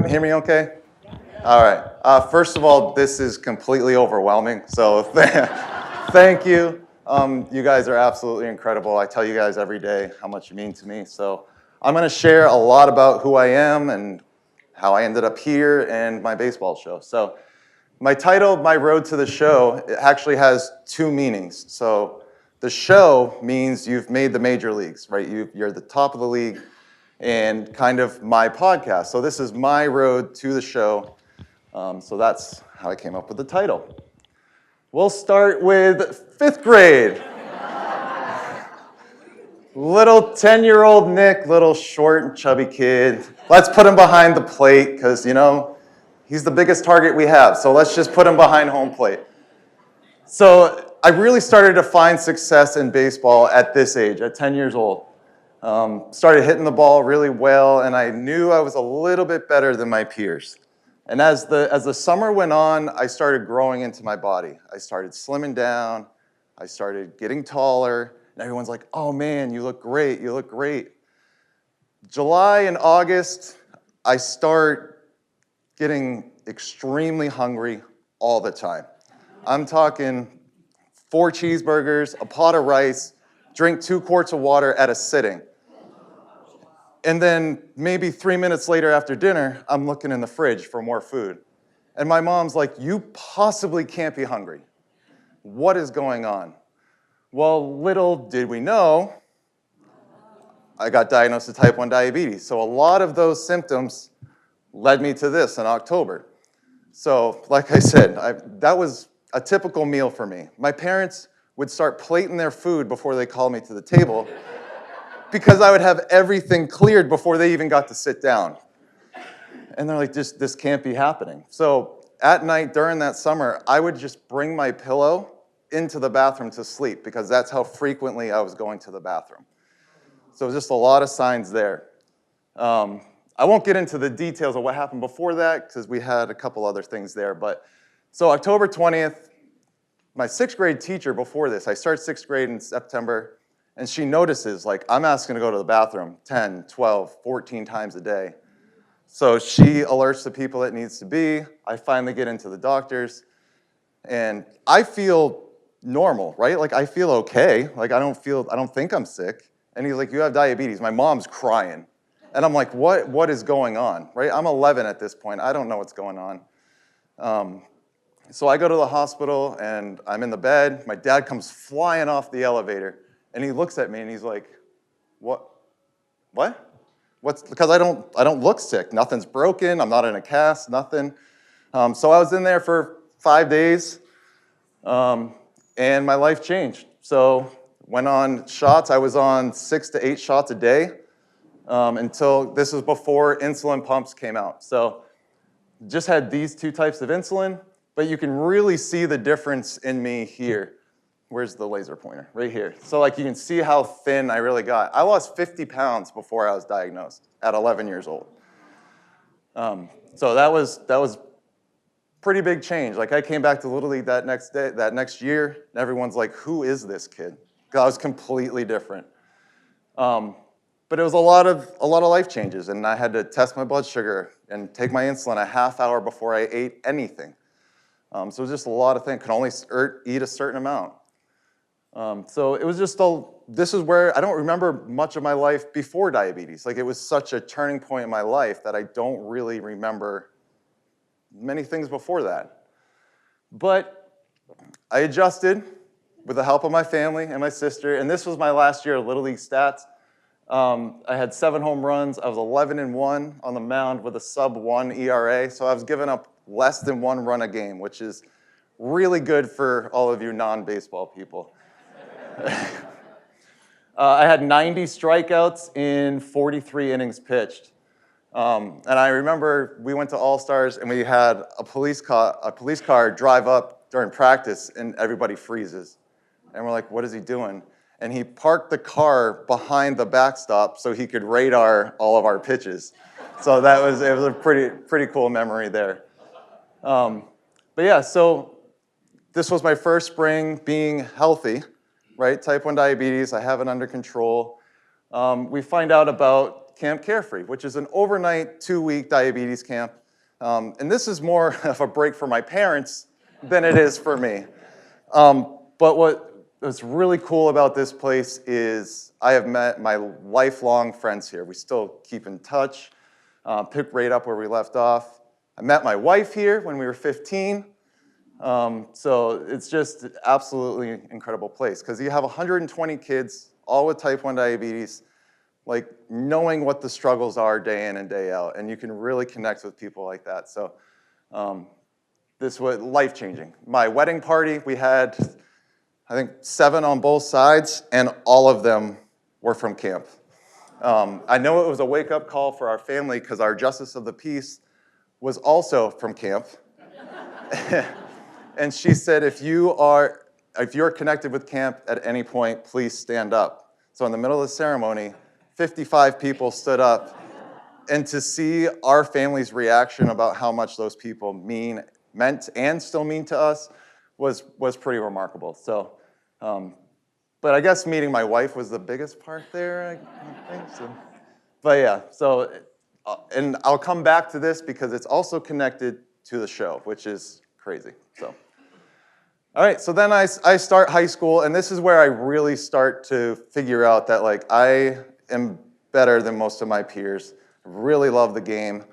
hear me okay? All right. First of all, this is completely overwhelming, so thank you. You guys are absolutely incredible. I tell you guys every day how much you mean to me. So I'm going to share a lot about who I am and how I ended up here and my baseball show. So my title, My Road to the Show, it actually has two meanings. So the show means you've made the major leagues, right? You're the top of the league, and kind of my podcast. So this is my road to the show. So that's how I came up with the title. We'll start with 5th grade. Little 10-year-old Nick, little short and chubby kid. Let's put him behind the plate because, he's the biggest target we have. So let's just put him behind home plate. So I really started to find success in baseball at this age, at 10 years old. Started hitting the ball really well, and I knew I was a little bit better than my peers. And as the summer went on, I started growing into my body. I started slimming down. I started getting taller. And everyone's like, oh man, you look great, you look great. July and August, I start getting extremely hungry all the time. I'm talking 4 cheeseburgers, a pot of rice, drink 2 quarts of water at a sitting. And then maybe 3 minutes later after dinner, I'm looking in the fridge for more food. And my mom's like, you possibly can't be hungry. What is going on? Well, little did we know, I got diagnosed with type 1 diabetes. So a lot of those symptoms led me to this in October. So like I said, that was a typical meal for me. My parents would start plating their food before they called me to the table because I would have everything cleared before they even got to sit down. And they're like, this can't be happening. So at night during that summer, I would just bring my pillow into the bathroom to sleep because that's how frequently I was going to the bathroom. So just a lot of signs there. I won't get into the details of what happened before that because we had a couple other things there. But so October 20th, my 6th grade teacher before this, I started 6th grade in September, and she notices, like, I'm asking to go to the bathroom 10, 12, 14 times a day. So she alerts the people it needs to be. I finally get into the doctors, and I feel normal, right? Like, I feel okay. Like, I don't think I'm sick. And he's like, you have diabetes. My mom's crying. And I'm like, what is going on, right? I'm 11 at this point. I don't know what's going on. So I go to the hospital, and I'm in the bed. My dad comes flying off the elevator, and he looks at me, and he's like, what? Because I don't look sick. Nothing's broken. I'm not in a cast, nothing. So I was in there for 5 days. And my life changed. So went on shots. I was on 6 to 8 shots a day until this was before insulin pumps came out. So just had these 2 types of insulin, but you can really see the difference in me here. Where's the laser pointer? Right here. So like you can see how thin I really got. I lost 50 pounds before I was diagnosed at 11 years old. So that was pretty big change. Like I came back to Little League that next year, and everyone's like, who is this kid? Because I was completely different. But it was a lot of life changes, and I had to test my blood sugar and take my insulin a half hour before I ate anything. So it was just a lot of things. Could only eat a certain amount. So it was just this is where I don't remember much of my life before diabetes. Like it was such a turning point in my life that I don't really remember many things before that. But I adjusted with the help of my family and my sister, and this was my last year of Little League stats. I had 7 home runs. I was 11-1 on the mound with a sub-1 ERA, so I was giving up less than 1 run a game, which is really good for all of you non-baseball people. I had 90 strikeouts in 43 innings pitched. And I remember we went to All-Stars and we had a police car drive up during practice and everybody freezes. And we're like, what is he doing? And he parked the car behind the backstop so he could radar all of our pitches. So it was a pretty cool memory there. But yeah, so this was my first spring being healthy, right? Type 1 diabetes, I have it under control. We find out about Camp Carefree, which is an overnight 2-week diabetes camp. And this is more of a break for my parents than it is for me. But what's really cool about this place is I have met my lifelong friends here. We still keep in touch, pick right up where we left off. I met my wife here when we were 15. So it's just an absolutely incredible place because you have 120 kids, all with type 1 diabetes, like knowing what the struggles are day in and day out, and you can really connect with people like that. So this was life-changing. My wedding party, we had, I think, 7 on both sides, and all of them were from camp. I know it was a wake-up call for our family because our justice of the peace was also from camp. And she said, if you're connected with camp at any point, please stand up. So in the middle of the ceremony, 55 people stood up. And to see our family's reaction about how much those people meant and still mean to us was pretty remarkable. So, but I guess meeting my wife was the biggest part there, I think. So, but yeah, so, and I'll come back to this because it's also connected to the show, which is crazy. So, all right, so then I start high school, and this is where I really start to figure out that like I am better than most of my peers. I really love the game.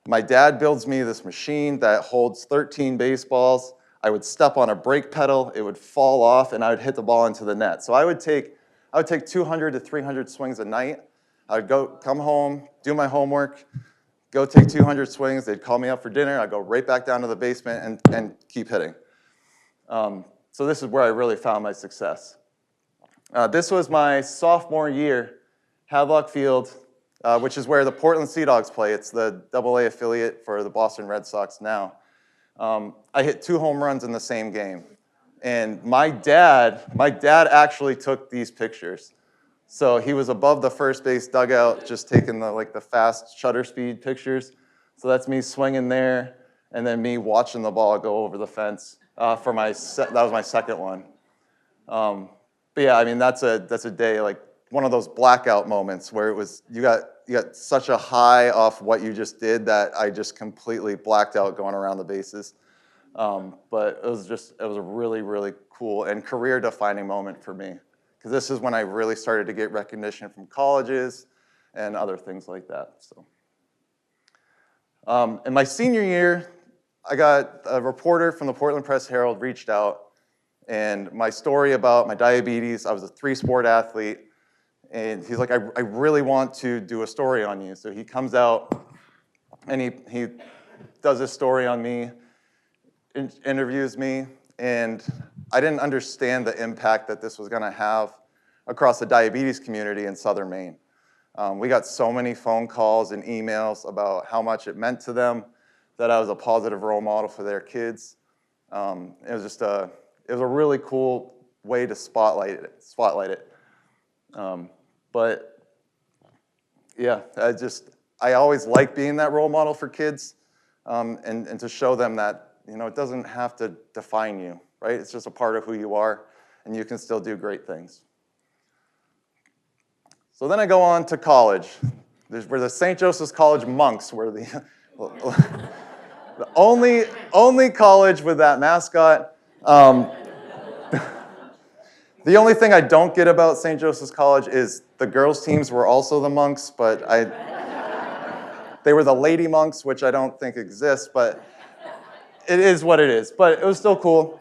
My dad builds me this machine that holds 13 baseballs. I would step on a brake pedal, it would fall off, and I would hit the ball into the net. So I would take 200 to 300 swings a night. I would come home, do my homework, go take 200 swings. They'd call me up for dinner. I'd go right back down to the basement and keep hitting. So this is where I really found my success. This was my sophomore year, Havelock Field, which is where the Portland Sea Dogs play. It's the AA affiliate for the Boston Red Sox now. I hit 2 home runs in the same game. And my dad actually took these pictures. So he was above the first base dugout, just taking the fast shutter speed pictures. So that's me swinging there, and then me watching the ball go over the fence. That was my second one. But yeah, I mean that's a day, like one of those blackout moments where it was you got such a high off what you just did that I just completely blacked out going around the bases. But it was a really, really cool and career-defining moment for me because this is when I really started to get recognition from colleges and other things like that. So, in my senior year, I got a reporter from the Portland Press-Herald reached out, and my story about my diabetes, I was a 3-sport athlete, and he's like, I really want to do a story on you. So he comes out, and he does a story on me, interviews me, and I didn't understand the impact that this was going to have across the diabetes community in Southern Maine. We got so many phone calls and emails about how much it meant to them, that I was a positive role model for their kids. It was a really cool way to spotlight it. But yeah, I always like being that role model for kids, and to show them that, it doesn't have to define you, right? It's just a part of who you are, and you can still do great things. So then I go on to college. We're the St. Joseph's College monks. We're the only college with that mascot. The only thing I don't get about St. Joseph's College is the girls' teams were also the monks, but they were the lady monks, which I don't think exists, but it is what it is. But it was still cool.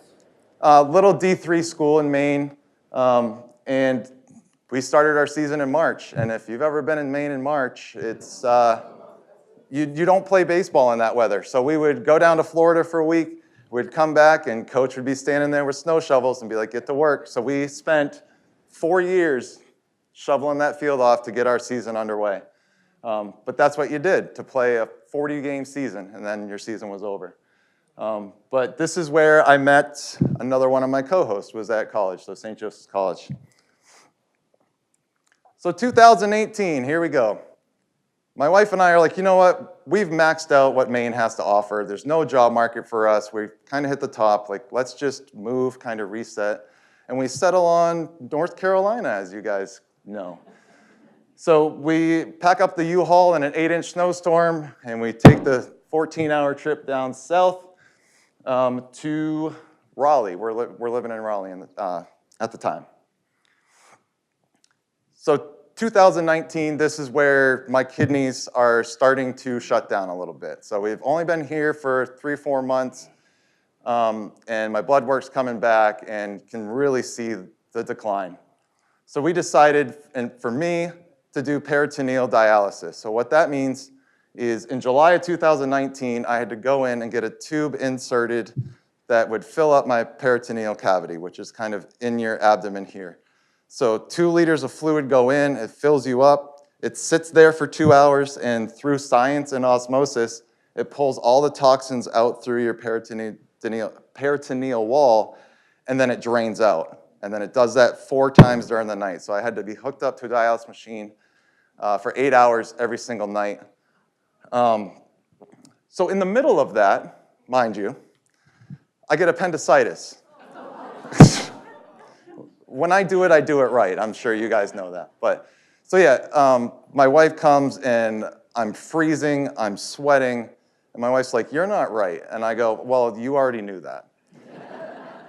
Little D3 school in Maine, and we started our season in March. And if you've ever been in Maine in March, it's you don't play baseball in that weather. So we would go down to Florida for a week. We'd come back, and coach would be standing there with snow shovels and be like, get to work. So we spent 4 years shoveling that field off to get our season underway. But that's what you did, to play a 40-game season, and then your season was over. But this is where I met another one of my co-hosts, was at college, so St. Joseph's College. So 2018, here we go. My wife and I are like, you know what? We've maxed out what Maine has to offer. There's no job market for us. We've kind of hit the top. Like, let's just move, kind of reset. And we settle on North Carolina, as you guys know. So we pack up the U-Haul in an 8-inch snowstorm, and we take the 14-hour trip down south to Raleigh. We're living in Raleigh at the time. So 2019, this is where my kidneys are starting to shut down a little bit. So we've only been here for 3-4 months, and my blood work's coming back and can really see the decline. So we decided, and for me, to do peritoneal dialysis. So what that means is in July of 2019, I had to go in and get a tube inserted that would fill up my peritoneal cavity, which is kind of in your abdomen here. So 2 liters of fluid go in, it fills you up, it sits there for 2 hours, and through science and osmosis, it pulls all the toxins out through your peritoneal wall, and then it drains out. And then it does that 4 times during the night. So I had to be hooked up to a dialysis machine for 8 hours every single night. So in the middle of that, mind you, I get appendicitis. When I do it right. I'm sure you guys know that. But so yeah, my wife comes and I'm freezing, I'm sweating, and my wife's like, "You're not right." And I go, "Well, you already knew that."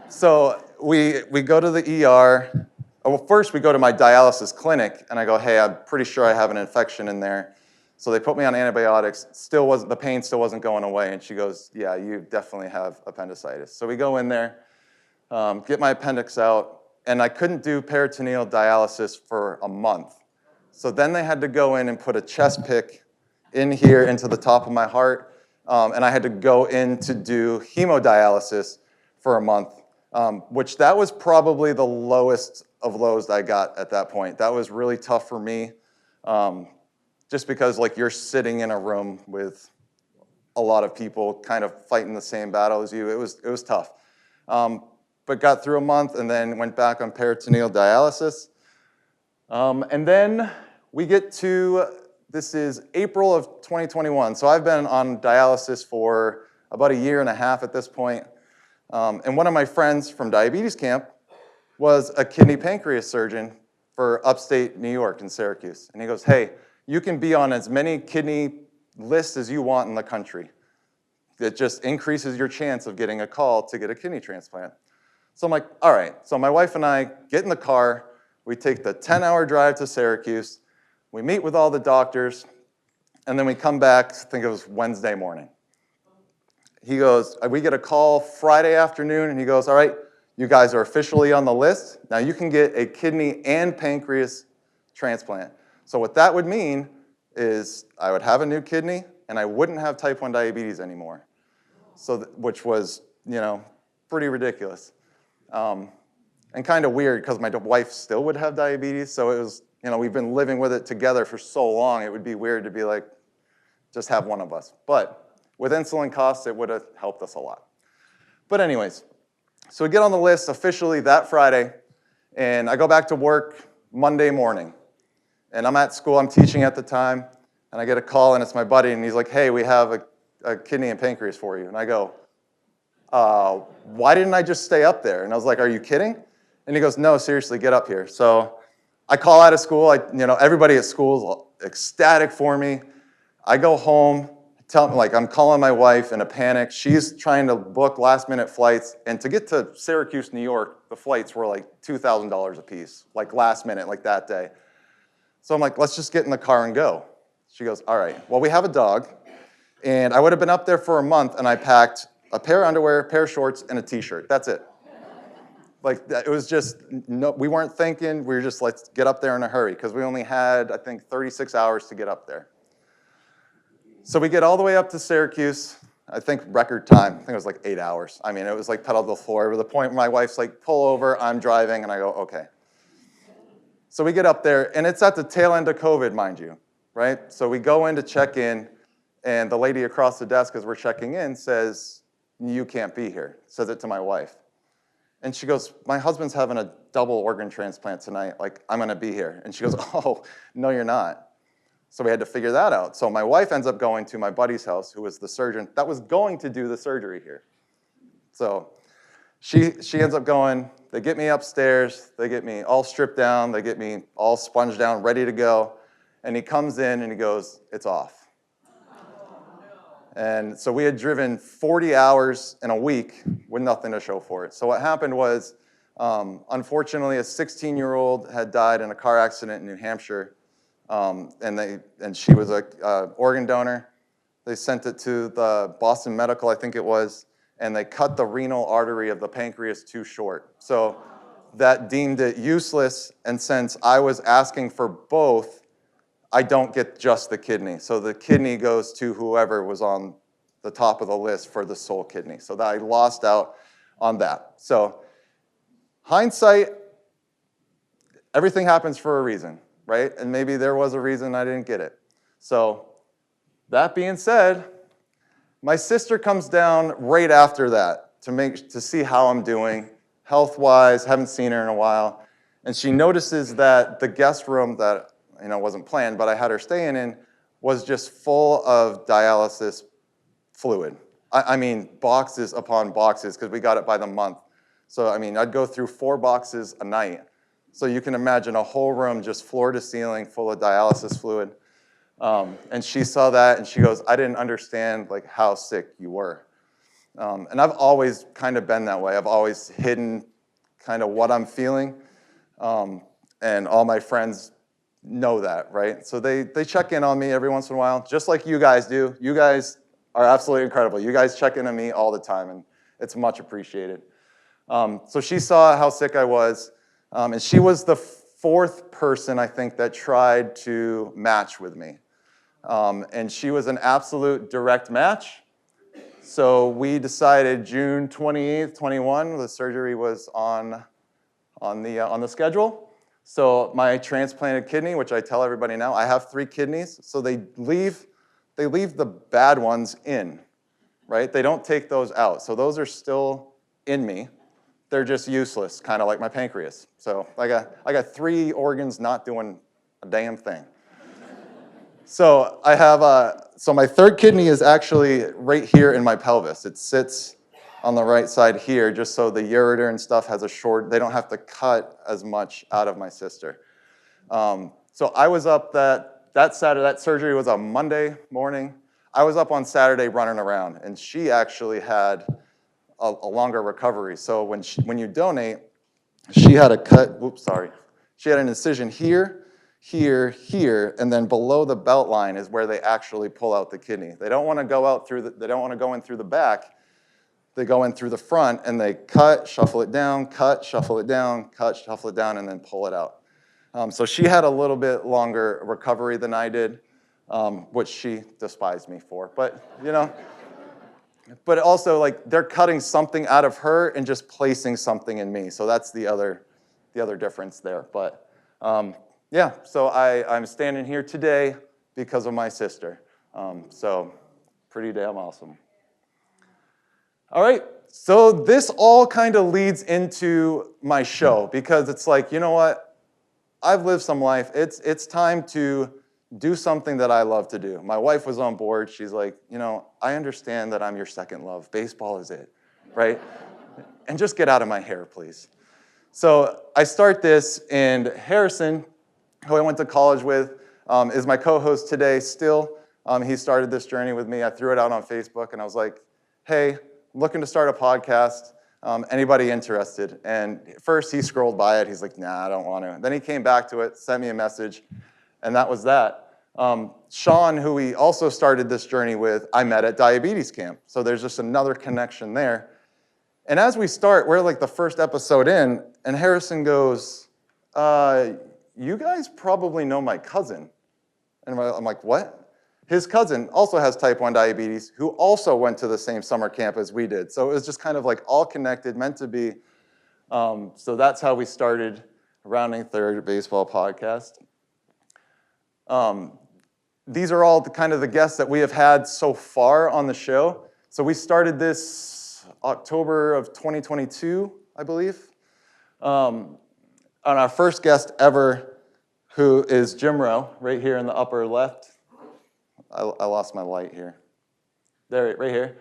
So we go to the ER. Well, first we go to my dialysis clinic, and I go, "Hey, I'm pretty sure I have an infection in there." So they put me on antibiotics. The pain still wasn't going away, and she goes, "Yeah, you definitely have appendicitis." So we go in there, get my appendix out, and I couldn't do peritoneal dialysis for a month. So then they had to go in and put a chest pick in here into the top of my heart, and I had to go in to do hemodialysis for a month. Which that was probably the lowest of lows I got at that point. That was really tough for me, just because like you're sitting in a room with a lot of people kind of fighting the same battle as you. It was tough, but got through a month and then went back on peritoneal dialysis. And then we get to, this is April of 2021. So I've been on dialysis for about 1.5 years at this point. And one of my friends from diabetes camp was a kidney pancreas surgeon for upstate New York in Syracuse. And he goes, "Hey, you can be on as many kidney lists as you want in the country. It just increases your chance of getting a call to get a kidney transplant." So I'm like, all right. So my wife and I get in the car. We take the 10-hour drive to Syracuse. We meet with all the doctors. And then we come back, I think it was Wednesday morning. He goes, we get a call Friday afternoon, and he goes, "All right, you guys are officially on the list. Now you can get a kidney and pancreas transplant." So what that would mean is I would have a new kidney, and I wouldn't have type 1 diabetes anymore. So, which was, pretty ridiculous. And kind of weird because my wife still would have diabetes. So it was, we've been living with it together for so long, it would be weird to be like, just have one of us. But with insulin costs, it would have helped us a lot. But anyways, so we get on the list officially that Friday, and I go back to work Monday morning. And I'm at school, I'm teaching at the time, and I get a call, and it's my buddy, and he's like, "Hey, we have a kidney and pancreas for you." And I go, "Why didn't I just stay up there?" And I was like, "Are you kidding?" And he goes, "No, seriously, get up here." So I call out of school. Everybody at school is ecstatic for me. I go home. I'm calling my wife in a panic. She's trying to book last-minute flights, and to get to Syracuse, New York, the flights were like $2,000 a piece, like last minute, like that day. So I'm like, "Let's just get in the car and go." She goes, "All right. Well, we have a dog, and I would have been up there for a month, and I packed a pair of underwear, a pair of shorts, and a T-shirt. That's it." Like, it was just, no, we weren't thinking. We were just, let's get up there in a hurry, because we only had, I think, 36 hours to get up there. So we get all the way up to Syracuse, I think record time. I think it was like 8 hours. I mean, it was like pedal to the floor. To the point where my wife's like, "Pull over," I'm driving, and I go, "Okay." So we get up there, and it's at the tail end of COVID, mind you, right? So we go in to check in, and the lady across the desk as we're checking in says, "You can't be here," says it to my wife. And she goes, "My husband's having a double organ transplant tonight. Like, I'm going to be here." And she goes, "Oh, no, you're not." So we had to figure that out. So my wife ends up going to my buddy's house, who was the surgeon that was going to do the surgery here. So she ends up going. They get me upstairs. They get me all stripped down. They get me all sponged down, ready to go. And he comes in and he goes, "It's off." And so we had driven 40 hours in a week with nothing to show for it. So what happened was, unfortunately, a 16-year-old had died in a car accident in New Hampshire, and she was an organ donor. They sent it to the Boston Medical, I think it was, and they cut the renal artery of the pancreas too short. So that deemed it useless, and since I was asking for both, I don't get just the kidney. So the kidney goes to whoever was on the top of the list for the sole kidney. So that I lost out on that. So hindsight, everything happens for a reason, right? And maybe there was a reason I didn't get it. So that being said, my sister comes down right after that to see how I'm doing, health-wise, haven't seen her in a while. And she notices that the guest room that wasn't planned, but I had her staying in, was just full of dialysis fluid. I mean, boxes upon boxes, because we got it by the month. So, I mean, I'd go through 4 boxes a night. So you can imagine a whole room just floor to ceiling full of dialysis fluid. And she saw that, and she goes, "I didn't understand how sick you were." And I've always kind of been that way. I've always hidden kind of what I'm feeling. And all my friends know that, right? So they check in on me every once in a while, just like you guys do. You guys are absolutely incredible. You guys check in on me all the time, and it's much appreciated. So she saw how sick I was, and she was the 4th person, I think, that tried to match with me. And she was an absolute direct match. So we decided June 28th, 21, the surgery was on the schedule. So my transplanted kidney, which I tell everybody now, I have 3 kidneys. So they leave the bad ones in, right? They don't take those out. So those are still in me. They're just useless, kind of like my pancreas. So I got 3 organs not doing a damn thing. So I have so my 3rd kidney is actually right here in my pelvis. It sits on the right side here, just so the ureter and stuff has they don't have to cut as much out of my sister. So I was up that Saturday, that surgery was on Monday morning. I was up on Saturday running around, and she actually had a longer recovery. So when you donate, she had she had an incision here, here, here, and then below the belt line is where they actually pull out the kidney. They don't want to go in through the back. They go in through the front, and they cut, shuffle it down, cut, shuffle it down, cut, shuffle it down, and then pull it out. So she had a little bit longer recovery than I did, which she despised me for. But, but also, they're cutting something out of her and just placing something in me. So that's the other difference there. But, yeah, so I'm standing here today because of my sister. So pretty damn awesome. All right, so this all kind of leads into my show, because it's you know what? I've lived some life. It's time to do something that I love to do. My wife was on board. She's like, I understand that I'm your second love. Baseball is it, right? And just get out of my hair, please. So I start this, and Harrison, who I went to college with, is my co-host today still. He started this journey with me. I threw it out on Facebook, and I was like, hey, looking to start a podcast. Anybody interested? And first he scrolled by it. He's like, nah, I don't want to. Then he came back to it, sent me a message, and that was that. Sean, who we also started this journey with, I met at diabetes camp. So there's just another connection there. And as we start, we're the first episode in, and Harrison goes, you guys probably know my cousin. And I'm like, what? His cousin also has type 1 diabetes, who also went to the same summer camp as we did. So it was just kind of all connected, meant to be. So that's how we started Rounding Third Baseball Podcast. These are all the guests that we have had so far on the show. So we started this October of 2022, I believe. On our first guest ever, who is Jim Rowe, right here in the upper left. I lost my light here. There, right here.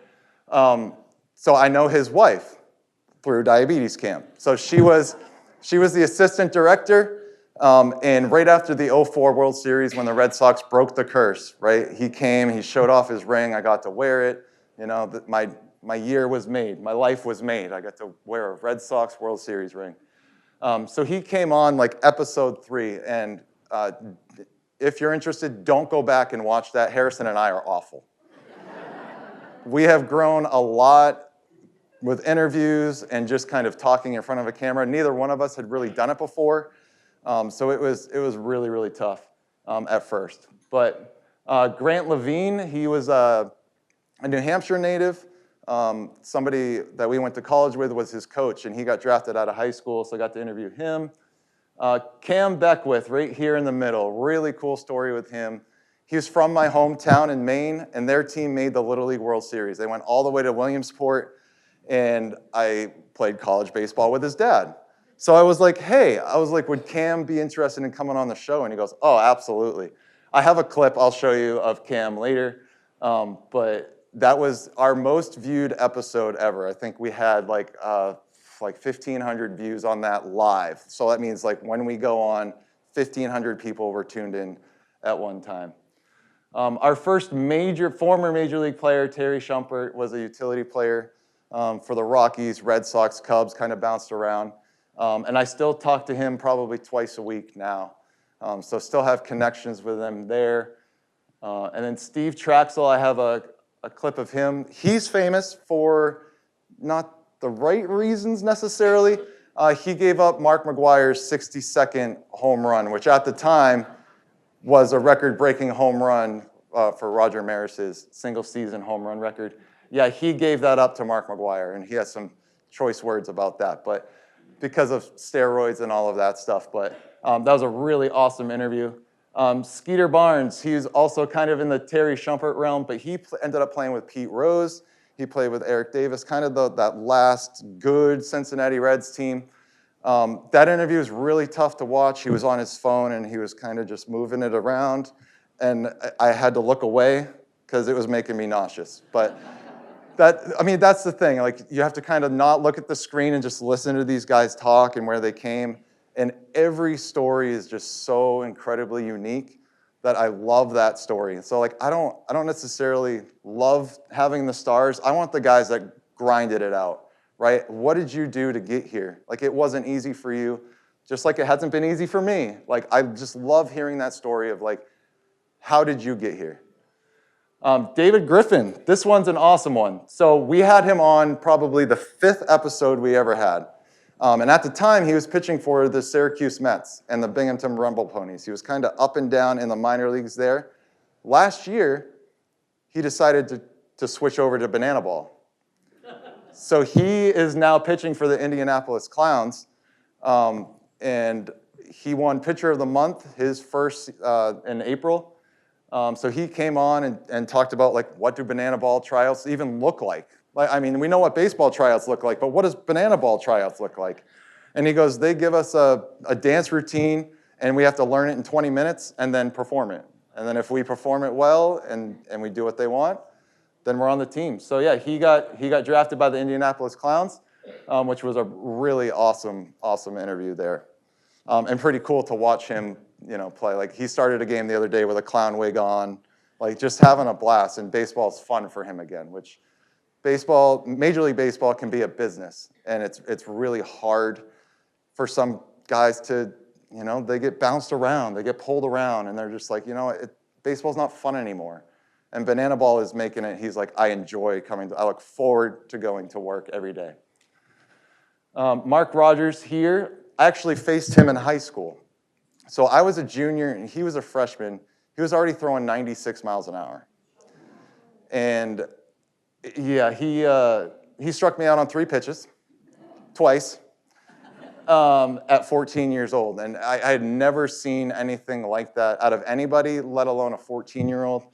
So I know his wife through diabetes camp. So she was the assistant director. And right after the '04 World Series, when the Red Sox broke the curse, right? He came, he showed off his ring. I got to wear it. You know, my year was made. My life was made. I got to wear a Red Sox World Series ring. So he came on like episode 3, and if you're interested, don't go back and watch that. Harrison and I are awful. We have grown a lot with interviews and just kind of talking in front of a camera. Neither one of us had really done it before, so it was really, really tough at first. But Grant Levine, he was a New Hampshire native. Somebody that we went to college with was his coach, and he got drafted out of high school, so I got to interview him. Cam Beckwith, right here in the middle, really cool story with him. He was from my hometown in Maine, and their team made the Little League World Series. They went all the way to Williamsport, and I played college baseball with his dad. So I was like, hey, would Cam be interested in coming on the show? And he goes, oh, absolutely. I have a clip I'll show you of Cam later, but that was our most viewed episode ever. I think we had like 1,500 views on that live. So that means like when we go on, 1,500 people were tuned in at one time. Our first former Major League player, Terry Shumpert, was a utility player for the Rockies, Red Sox, Cubs, kind of bounced around. And I still talk to him probably twice a week now. So still have connections with him there. And then Steve Traxel, I have a clip of him. He's famous for not the right reasons necessarily. He gave up Mark McGwire's 60-second home run, which at the time was a record-breaking home run for Roger Maris's single-season home run record. Yeah, he gave that up to Mark McGwire, and he has some choice words about that, but because of steroids and all of that stuff. But that was a really awesome interview. Skeeter Barnes, he's also kind of in the Terry Shumpert realm, but he ended up playing with Pete Rose. He played with Eric Davis, kind of that last good Cincinnati Reds team. That interview was really tough to watch. He was on his phone, and he was kind of just moving it around, and I had to look away because it was making me nauseous. But that's the thing. Like, you have to kind of not look at the screen and just listen to these guys talk and where they came. And every story is just so incredibly unique that I love that story. And so, like, I don't necessarily love having the stars. I want the guys that grinded it out, right? What did you do to get here? Like, it wasn't easy for you, just like it hasn't been easy for me. Like, I just love hearing that story of, like, how did you get here? David Griffin, this one's an awesome one. So we had him on probably the 5th episode we ever had. And at the time, he was pitching for the Syracuse Mets and the Binghamton Rumble Ponies. He was kind of up and down in the minor leagues there. Last year, he decided to switch over to banana ball. So he is now pitching for the Indianapolis Clowns. And he won Pitcher of the Month, his first in April. So he came on and talked about, like, what do banana ball tryouts even look like? Like, I mean, we know what baseball tryouts look like, but what does banana ball tryouts look like? And he goes, they give us a dance routine, and we have to learn it in 20 minutes and then perform it. And then if we perform it well and we do what they want, then we're on the team. So yeah, he got drafted by the Indianapolis Clowns, which was a really awesome interview there. And pretty cool to watch him, play. Like, he started a game the other day with a clown wig on, like, just having a blast. And baseball's fun for him again, which Major League Baseball can be a business, and it's really hard for some guys to, they get bounced around, they get pulled around, and they're just like, baseball's not fun anymore. And banana ball is making it. He's like, I enjoy I look forward to going to work every day. Mark Rogers here, I actually faced him in high school. So I was a junior, and he was a freshman. He was already throwing 96 miles an hour. And yeah, he struck me out on 3 pitches, twice, at 14 years old. And I had never seen anything like that out of anybody, let alone a 14-year-old.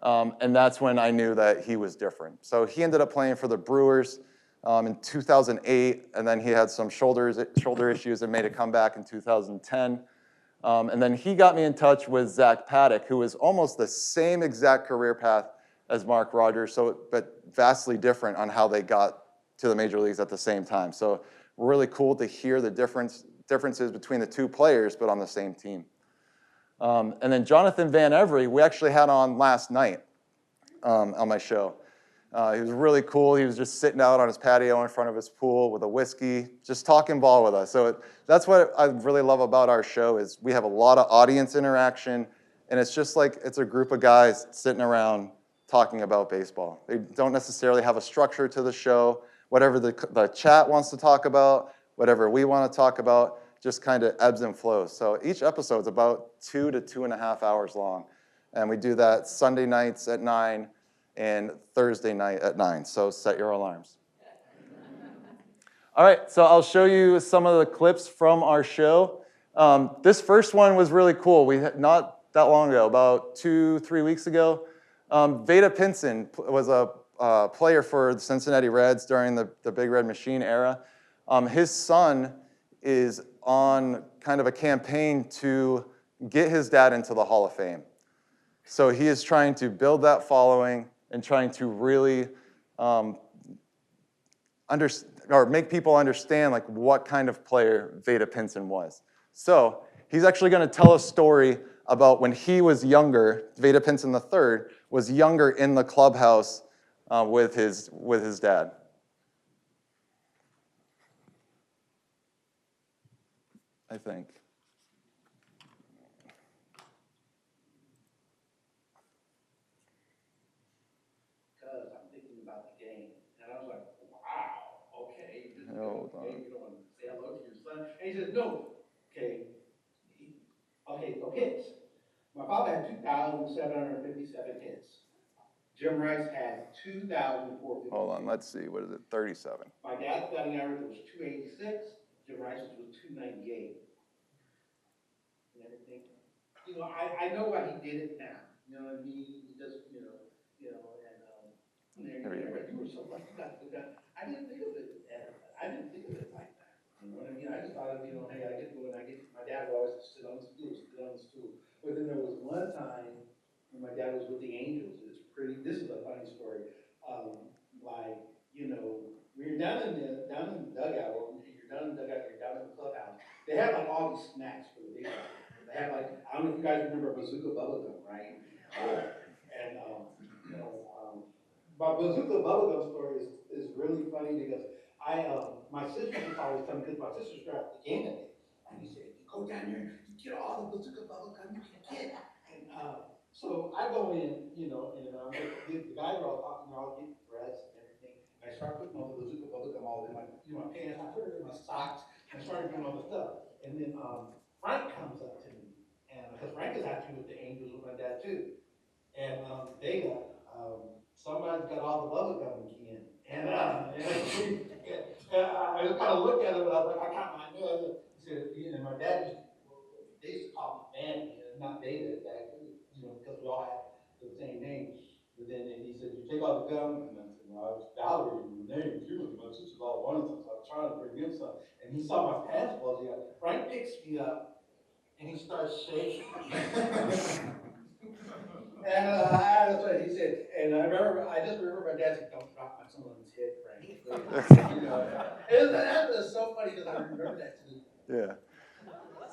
And that's when I knew that he was different. So he ended up playing for the Brewers in 2008, and then he had some shoulder issues and made a comeback in 2010. And then he got me in touch with Zach Paddock, who was almost the same exact career path as Mark Rogers, but vastly different on how they got to the major leagues at the same time. So really cool to hear the difference differences between the two players, but on the same team. And then Jonathan Van Every, we actually had on last night on my show. He was really cool. He was just sitting out on his patio in front of his pool with a whiskey, just talking ball with us. So that's what I really love about our show is we have a lot of audience interaction, and it's just like it's a group of guys sitting around talking about baseball. They don't necessarily have a structure to the show. Whatever the chat wants to talk about, whatever we want to talk about, just kind of ebbs and flows. So each episode is about 2 to 2.5 hours long. And we do that Sunday nights at 9 and Thursday night at 9. So set your alarms. All right, so I'll show you some of the clips from our show. This first one was really cool. We had, not that long ago, about 2-3 weeks ago, Veda Pinson was a player for the Cincinnati Reds during the Big Red Machine era. His son is on kind of a campaign to get his dad into the Hall of Fame. So he is trying to build that following and trying to really make people understand like what kind of player Veda Pinson was. So he's actually going to tell a story about when he was younger. Veda Pinson III was younger in the clubhouse with his dad. I think. Because I'm thinking about the game, and I was like, "Wow, okay, this is Hold okay. on. You don't want to say hello to your son." And he says, "No, okay, okay, no hits." My father had 2,757 hits. Jim Rice had 2,450. Hold on, let's see. What is it? 37. My dad's batting average was 286. Jim Rice's was 298. And everything. I know why he did it now. You know what I mean? He just, and Here we go. you were so lucky you got to go down. I didn't think of it. I didn't think of it like that. You know what I mean? I just thought of, hey, I get to go and I get. My dad would always sit on the stool, sit on the stool. But then there was one time when my dad was with the Angels. It's pretty. This is a funny story. Like when you're down in the dugout, or you're down in the dugout, you're down in the clubhouse. They had like all these snacks for the baseball players. They had like I don't know if you guys remember bazooka bubblegum, right? And my bazooka bubblegum story is really funny because my sisters used to always tell me because my sisters were at the game that day, and he said, "You go down there, you get all the bazooka bubblegum you can get." And so I go in, and the guys are all talking, they're all getting dressed and everything. And I start putting all the bazooka bubblegum all in my pants. I put it in my socks. And I started doing all the stuff. And then Frank comes up to me, and because Frank is actually with the Angels with my dad too, and they got somebody's got all the bubble gum again, and I just kind of look at him, and I was like, I kind of, I know. He said, and my dad used to, well, they used to call me Manny, not Beta back, because we all had the same name. But then he said, "You take all the gum," and I said, "No, it's Valerie in the name too. My sisters all wanted some, so I was trying to bring in some." And he saw my pants bulging out. Frank picks me up and he starts shaking. And that's what he said. And I just remember my dad said, "Don't drop my son's head, Frank." That's so funny because I remember that too. Yeah.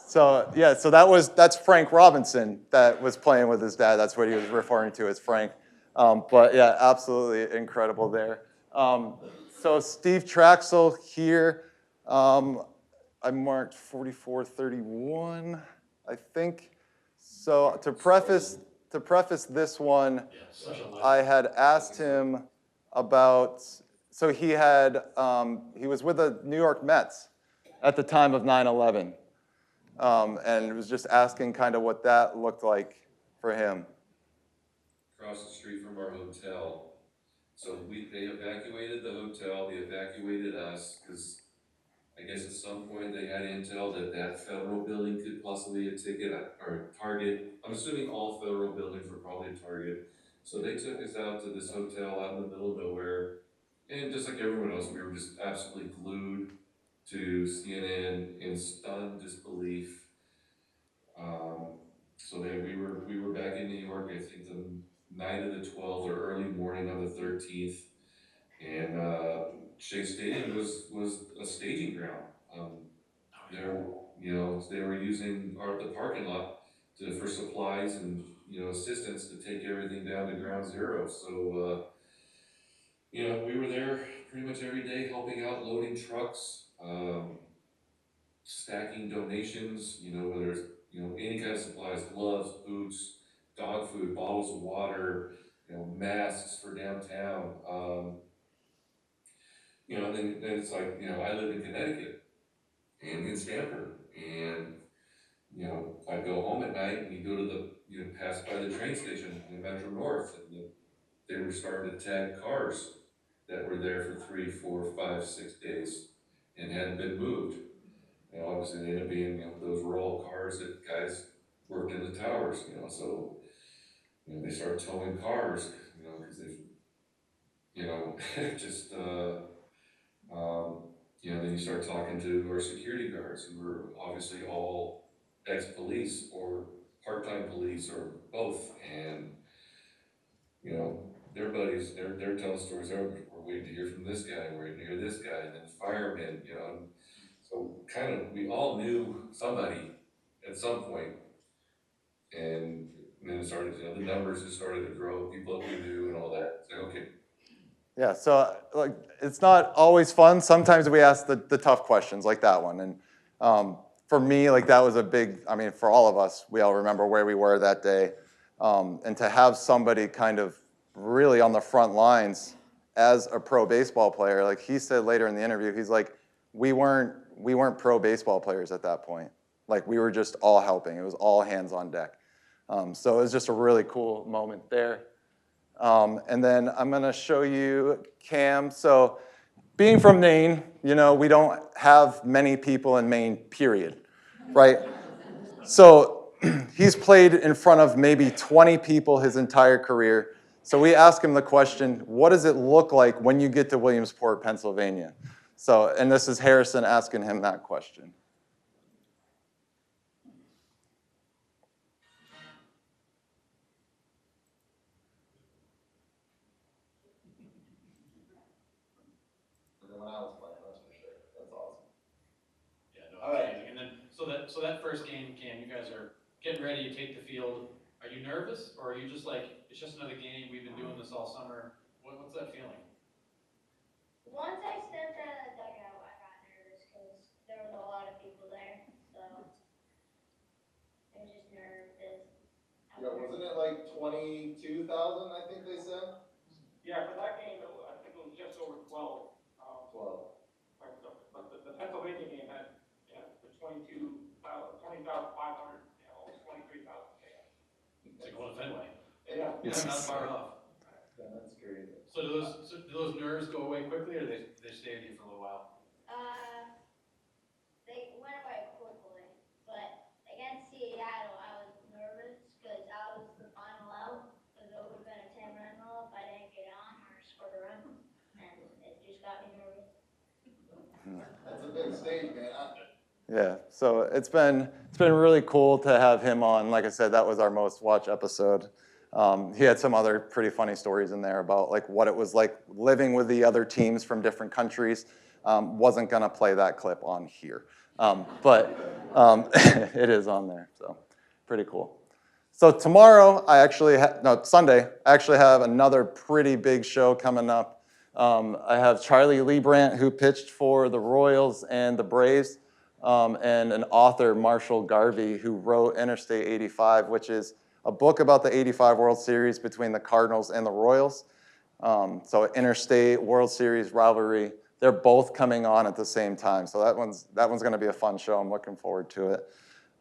So that's Frank Robinson that was playing with his dad. That's what he was referring to as Frank. But yeah, absolutely incredible there. So Steve Traxel here. I marked 4431, I think. So to preface this one, I had asked him about. So he was with the New York Mets at the time of 9/11. And was just asking kind of what that looked like for him. Across the street from our hotel. So they evacuated the hotel, they evacuated us, because I guess at some point they had intel that federal building could possibly be a ticket or a target. I'm assuming all federal buildings were probably a target. So they took us out to this hotel out in the middle of nowhere. And just like everyone else, we were just absolutely glued to CNN in stunned disbelief. So then we were back in New York, I think the night of the 12th or early morning of the 13th. And Shea Stadium was a staging ground. they were using the parking lot for supplies and, assistance to take everything down to ground zero. So, we were there pretty much every day helping out, loading trucks, stacking donations, whether it's, any kind of supplies, gloves, boots, dog food, bottles of water, masks for downtown. And then it's like, I live in Connecticut and in Stamford, and, I'd go home at night and you go to pass by the train station in Metro North, and they were starting to tag cars that were there for 3, 4, 5, 6 days and hadn't been moved. Obviously they ended up being, those were all cars that guys worked in the towers, so, they started towing cars, because they, just, then you start talking to our security guards who were obviously all ex-police or part-time police or both, and, their buddies, they're telling stories, we're waiting to hear from this guy, we're waiting to hear this guy, and then firemen, and so kind of, we all knew somebody at some point, and then it started, the numbers just started to grow, people that we knew and all that. It's like, okay. Yeah, so like it's not always fun. Sometimes we ask the tough questions like that one. And for me, like that was a big, I mean, for all of us, we all remember where we were that day. And to have somebody kind of really on the front lines as a pro baseball player, like he said later in the interview, he's like, we weren't pro baseball players at that point. Like we were just all helping. It was all hands on deck. So it was just a really cool moment there. And then I'm going to show you Cam. So being from Maine, we don't have many people in Maine, period, right? So he's played in front of maybe 20 people his entire career. So we ask him the question, what does it look like when you get to Williamsport, Pennsylvania? So, and this is Harrison asking him that question. When I was playing, that's for sure. That's awesome. Yeah, no, amazing. And then, so that first game, Cam, you guys are getting ready, you take the field. Are you nervous, or are you just like, it's just another game, we've been doing this all summer? What's that feeling? Once I stepped out of the dugout, I got nervous because there was a lot of people there. So it was just nervous. Yeah, wasn't it like 22,000, I think they said? Yeah, for that game, I think it was just over 12. 12. But the Pennsylvania game had, the 20,500, almost 23,000 fans. To go to Fenway. Yeah. Yeah, not far off. Yeah, that's crazy. So do those nerves go away quickly, or they stay with you for a little while? They went away quickly. But against Seattle, I was nervous because I was the final out. Because it would have been a 10-run roll if I didn't get on or score a run. And it just got me nervous. That's a big stage, man. Yeah, so it's been really cool to have him on. Like I said, that was our most watched episode. He had some other pretty funny stories in there about like what it was like living with the other teams from different countries. Wasn't gonna play that clip on here, but it is on there, so pretty cool. So tomorrow, Sunday, I actually have another pretty big show coming up. I have Charlie Liebrandt, who pitched for the Royals and the Braves, and an author, Marshall Garvey, who wrote Interstate 85, which is a book about the 85 World Series between the Cardinals and the Royals. So Interstate, World Series rivalry, they're both coming on at the same time. So that one's going to be a fun show. I'm looking forward to it.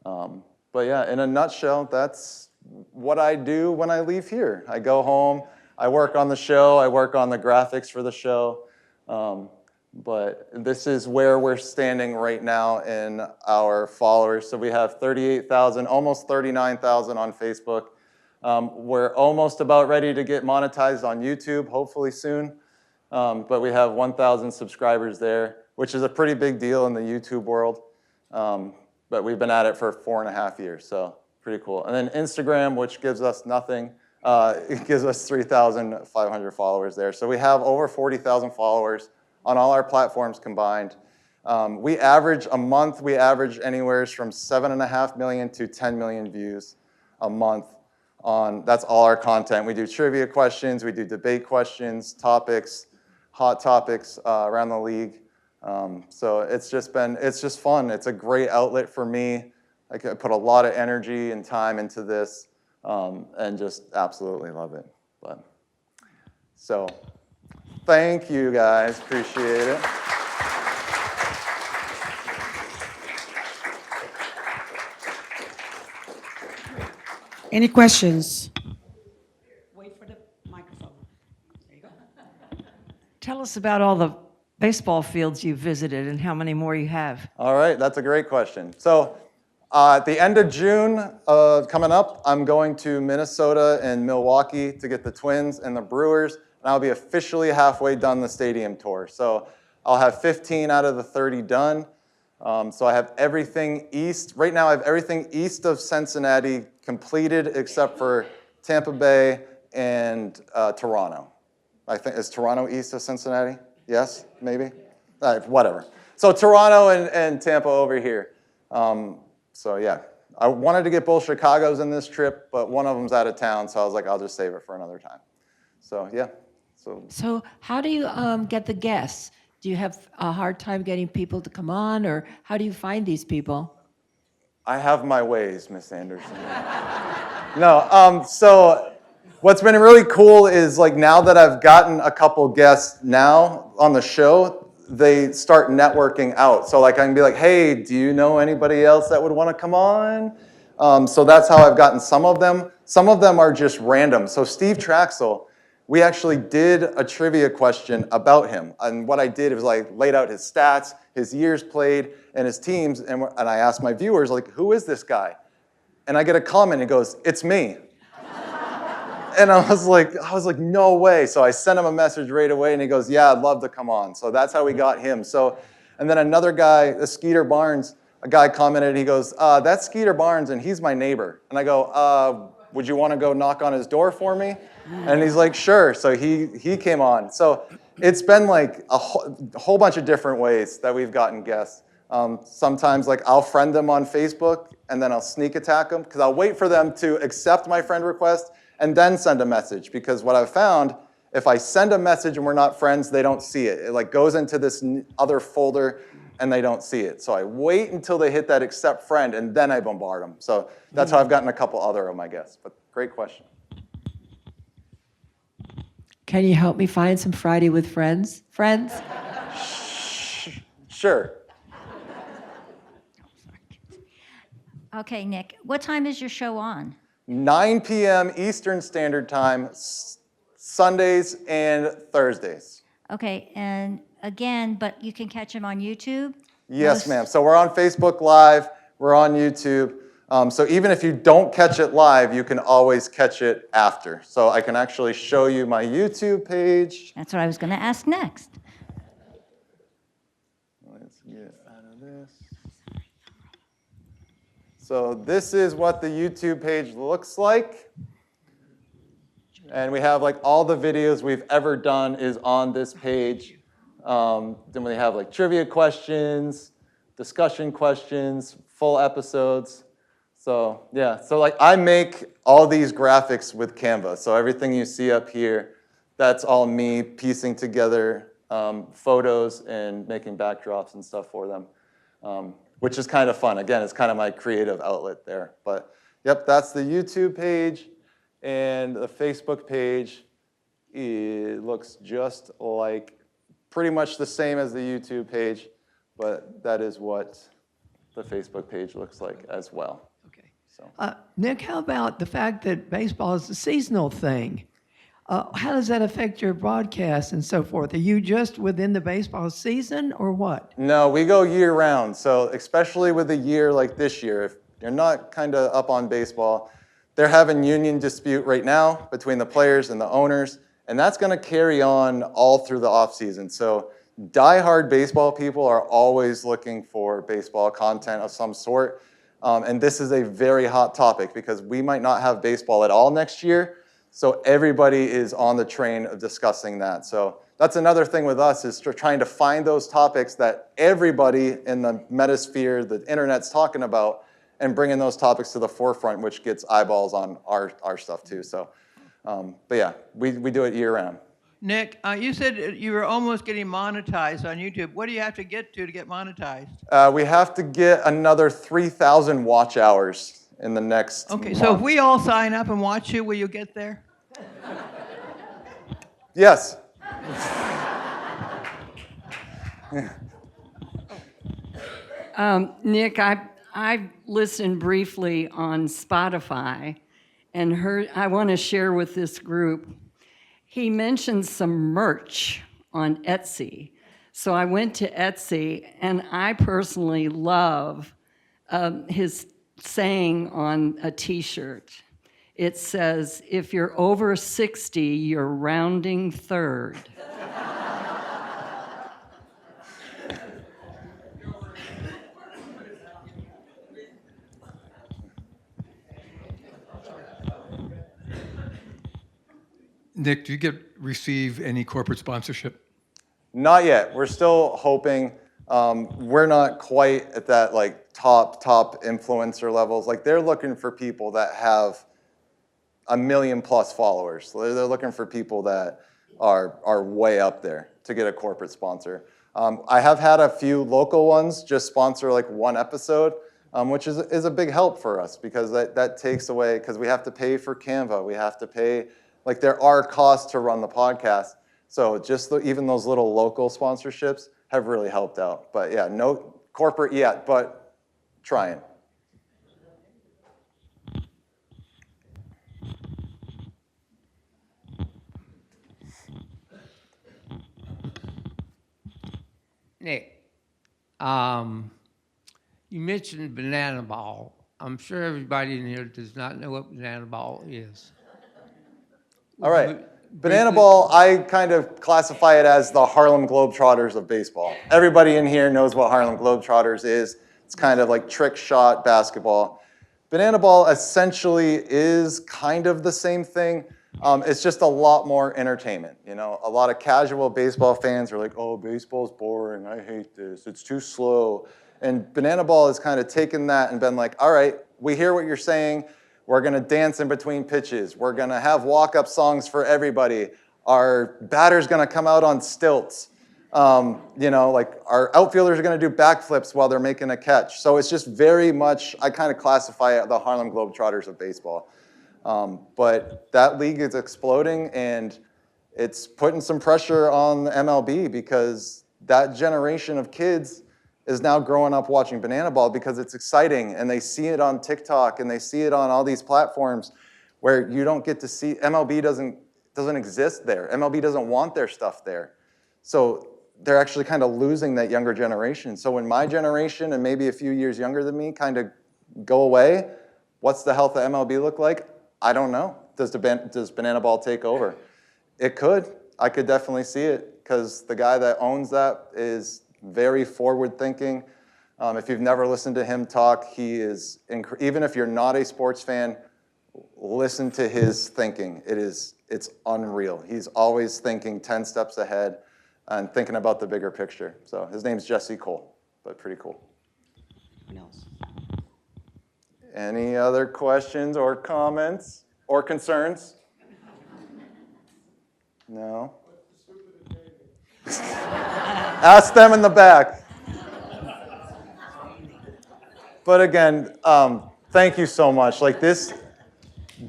But yeah, in a nutshell, that's what I do when I leave here. I go home, I work on the show, I work on the graphics for the show. But this is where we're standing right now in our followers. So we have 38,000, almost 39,000 on Facebook. We're almost about ready to get monetized on YouTube, hopefully soon. But we have 1,000 subscribers there, which is a pretty big deal in the YouTube world. But we've been at it for 4.5 years, so pretty cool. And then Instagram, which gives us nothing, it gives us 3,500 followers there. So we have over 40,000 followers on all our platforms combined. We average anywhere from 7.5 million to 10 million views a month that's all our content. We do trivia questions, we do debate questions, topics, hot topics around the league. So it's just fun. It's a great outlet for me. I put a lot of energy and time into this, and just absolutely love it. So thank you guys, appreciate it. Any questions? Wait for the microphone. There you go. Tell us about all the baseball fields you visited and how many more you have. All right, that's a great question. So at the end of June, coming up, I'm going to Minnesota and Milwaukee to get the Twins and the Brewers, and I'll be officially halfway done the stadium tour. So I'll have 15 out of the 30 done. So I have everything east. Right now I have everything east of Cincinnati completed except for Tampa Bay and Toronto. I think, is Toronto east of Cincinnati? Yes, maybe? All right, whatever. So Toronto and Tampa over here. So yeah, I wanted to get both Chicago's in this trip, but one of them's out of town, so I was like, I'll just save it for another time. So yeah. So how do you get the guests? Do you have a hard time getting people to come on, or how do you find these people? I have my ways, Miss Anderson. No, so what's been really cool is like now that I've gotten a couple guests now on the show, they start networking out. So like I can be like, hey, do you know anybody else that would want to come on? So that's how I've gotten some of them. Some of them are just random. So Steve Traxel, we actually did a trivia question about him. And what I did was like laid out his stats, his years played, and his teams. And I asked my viewers, like, who is this guy? And I get a comment, he goes, it's me. And I was like, no way. So I sent him a message right away, and he goes, yeah, I'd love to come on. So that's how we got him. So, and then another guy, Skeeter Barnes, a guy commented, he goes, that's Skeeter Barnes, and he's my neighbor. And I go, would you want to go knock on his door for me? And he's like, sure. So he came on. So it's been like a whole bunch of different ways that we've gotten guests. Sometimes like I'll friend them on Facebook, and then I'll sneak attack them, because I'll wait for them to accept my friend request and then send a message. Because what I've found, if I send a message and we're not friends, they don't see it. It like goes into this other folder, and they don't see it. So I wait until they hit that accept friend, and then I bombard them. So that's how I've gotten a couple other of my guests. But great question. Can you help me find some Friday with Friends? Sure. Okay, Nick, what time is your show on? 9 p.m. Eastern Standard Time, Sundays and Thursdays. Okay, and again, but you can catch him on YouTube? Yes, ma'am. So we're on Facebook Live. We're on YouTube. So even if you don't catch it live, you can always catch it after. So I can actually show you my YouTube page. That's what I was going to ask next. Let's get out of this. So this is what the YouTube page looks like. And we have like all the videos we've ever done is on this page. Then we have like trivia questions, discussion questions, full episodes. So yeah, so like I make all these graphics with Canva. So everything you see up here, that's all me piecing together photos and making backdrops and stuff for them, which is kind of fun. Again, it's kind of my creative outlet there. But yep, that's the YouTube page, and the Facebook page, it looks just like pretty much the same as the YouTube page, but that is what the Facebook page looks like as well. Okay. So. Nick, how about the fact that baseball is a seasonal thing? How does that affect your broadcast and so forth? Are you just within the baseball season or what? No, we go year round. So especially with a year like this year, if you're not kind of up on baseball, they're having union dispute right now between the players and the owners, and that's going to carry on all through the off season. So diehard baseball people are always looking for baseball content of some sort. And this is a very hot topic because we might not have baseball at all next year. So everybody is on the train of discussing that. So that's another thing with us is trying to find those topics that everybody in the metasphere, the internet's talking about, and bringing those topics to the forefront, which gets eyeballs on our stuff too. So, but yeah, we do it year round. Nick, you said you were almost getting monetized on YouTube. What do you have to get monetized? We have to get another 3,000 watch hours in the next Okay, month. so if we all sign up and watch you, will you get there? Yes. Nick, I listened briefly on Spotify and I want to share with this group. He mentioned some merch on Etsy. So I went to Etsy and I personally love his saying on a t-shirt. It says, if you're over 60, you're rounding third. Nick, do you receive any corporate sponsorship? Not yet. We're still hoping. We're not quite at that like top influencer levels. Like they're looking for people that have 1 million plus followers. So they're looking for people that are way up there to get a corporate sponsor. I have had a few local ones just sponsor like one episode, which is a big help for us because that takes away, because we have to pay for Canva, we have to pay, like there are costs to run the podcast. So just even those little local sponsorships have really helped out. But yeah, no corporate yet, but trying. Nick, you mentioned banana ball. I'm sure everybody in here does not know what banana ball is. All right. Banana ball, I kind of classify it as the Harlem Globetrotters of baseball. Everybody in here knows what Harlem Globetrotters is. It's kind of like trick shot basketball. Banana ball essentially is kind of the same thing. It's just a lot more entertainment. You know, a lot of casual baseball fans are like, oh, baseball's boring. I hate this. It's too slow. And banana ball has kind of taken that and been like, all right, we hear what you're saying. We're going to dance in between pitches. We're going to have walk-up songs for everybody. Our batter's going to come out on stilts. You know, like our outfielders are going to do backflips while they're making a catch. So it's just very much, I kind of classify it the Harlem Globetrotters of baseball. But that league is exploding, and it's putting some pressure on the MLB because that generation of kids is now growing up watching banana ball because it's exciting, and they see it on TikTok, and they see it on all these platforms where you don't get to see. MLB doesn't exist there. MLB doesn't want their stuff there. So they're actually kind of losing that younger generation. So when my generation, and maybe a few years younger than me, kind of go away, what's the health of MLB look like? I don't know. Does banana ball take over? It could. I could definitely see it because the guy that owns that is very forward-thinking. If you've never listened to him talk, he is, even if you're not a sports fan, listen to his thinking. It's unreal. He's always thinking 10 steps ahead and thinking about the bigger picture. So his name's Jesse Cole, but pretty cool. Anyone else? Any other questions or comments or concerns? No? Ask them in the back. But again, thank you so much. Like this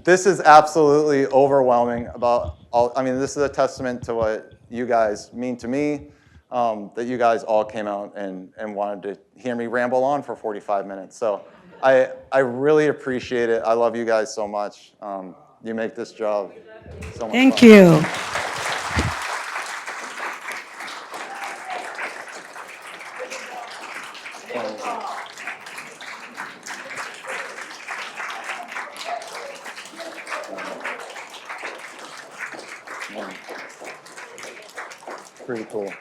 is absolutely overwhelming about all. I mean, this is a testament to what you guys mean to me, that you guys all came out and wanted to hear me ramble on for 45 minutes. So I really appreciate it. I love you guys so much. You make this job so much Thank fun. you. Pretty cool.